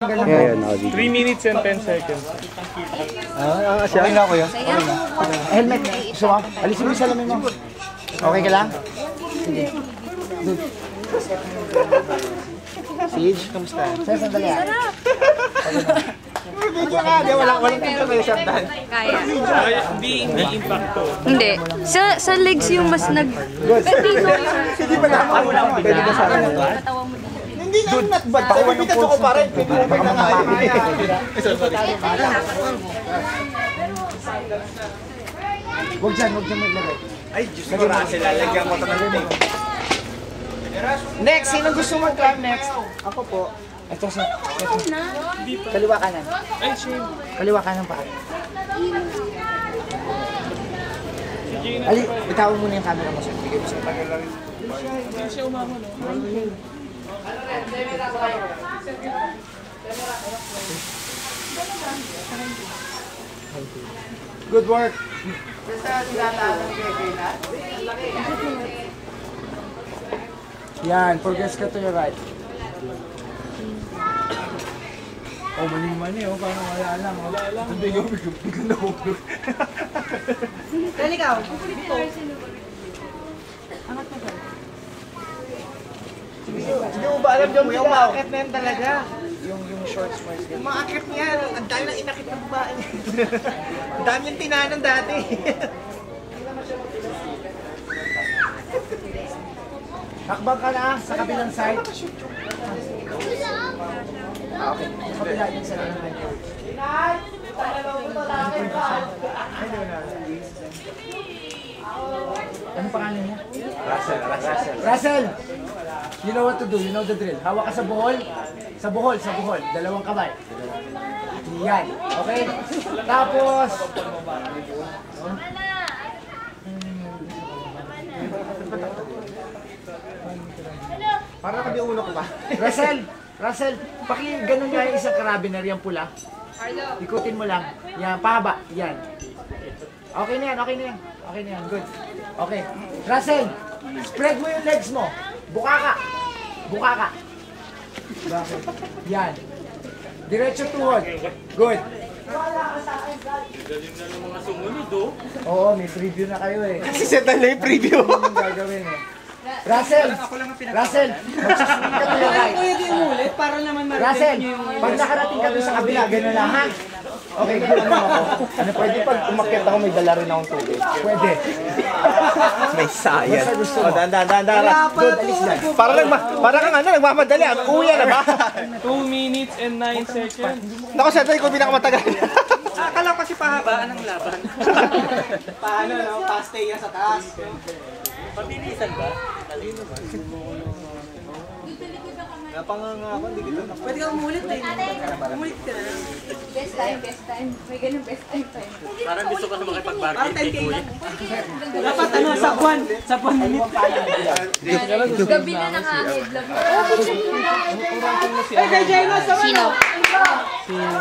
Ayan, 3 minutes and 10 seconds. Siya. Okay na ako yun. Helmet. Gusto mo? Alisin mo yung salamin mo. Okay ka lang? Sige. Siege, kamusta? Sir, sandali ah. Sarap! Video ka, walang information dahil. Kaya. Hindi impacto. Hindi. Sa legs yung mas nag... Hindi ba naman? Pwede ba sa akin? Hindi na not bad. Pakipitan ako pa rin. Pwede mo na nga Huwag dyan maglagay. Ay, Diyos ko na. Lalagyan ko ito ng tape. Next, sino gusto mag-climb next? Ako po. Ito sa... Kaliwa kanan. Ay, shame. Kaliwa kanan pa. Ali, bitawan mo na yung camera mo, sir. Bigay mo sa tagal lang. Hindi siya umama, no? Good work. Yan, progress ka to your right. Oh, mali-mali oh, parang wala lang. Wala lang. Hindi ko bigyan na hulog. Dali ka. Angat na ba? Hindi mo ba alam yung umaakit na yan talaga? Yung shorts mo. Umaakit niya. Ang dami nang inakit ng babae. Ang dami yung tinanan dati. Hakbang ka na sa kabilang side. Okay. Sa kabila yung sa naman yun. Anong pangalan niya? Russell! You know what to do, you know the drill. Hawak ka sa buhol. Sa buhol. Dalawang kamay. Yan. Okay? Tapos... Para kami uno ko pa. Russell, ganun nga yung isang carabiner, yung pula. Ikutin mo lang. Yan, pahaba. Yan. Okay na yan. Good. Okay. Russell, spread mo yung legs mo. Buka ka. Bakit? Yan. Diretso tuhod. Good. Galing na ng mga sumunod, oh. Oo, may preview na kayo eh. Kasi set na yung preview. Ano yung gagawin eh? Russell, magsusunod ka to yung right. Pwede umulit para naman Russell, pag nakarating ka doon sa kabila, gano'n lang ha? Okay, good mo ako. Ano pwede pag umakyat ako, may dala rin akong tubig? Pwede. May sayang. Basta gusto mo. Dahan. Good, alis na. Parang kang nagmamadali. Uwi na ba? 2 minutes and 9 seconds. Naku, set na yung pinakamatagal. Akala ko kasi pahabaan ng laban. Paano, no? Pastay yan sa taas. Pabilisan ba? Talino ba? Napanganga ako, hindi kita nakita. Pwede ka umulit eh. Umulit ka na. Best time. May ganun best time pa eh. Parang gusto ka na makipag-bargain Parang kay 10K Kuya. lang. Dapat ano, sa buwan minute. Gabi na naka-headlock. Ay, kay Jaino, sama na! Sino?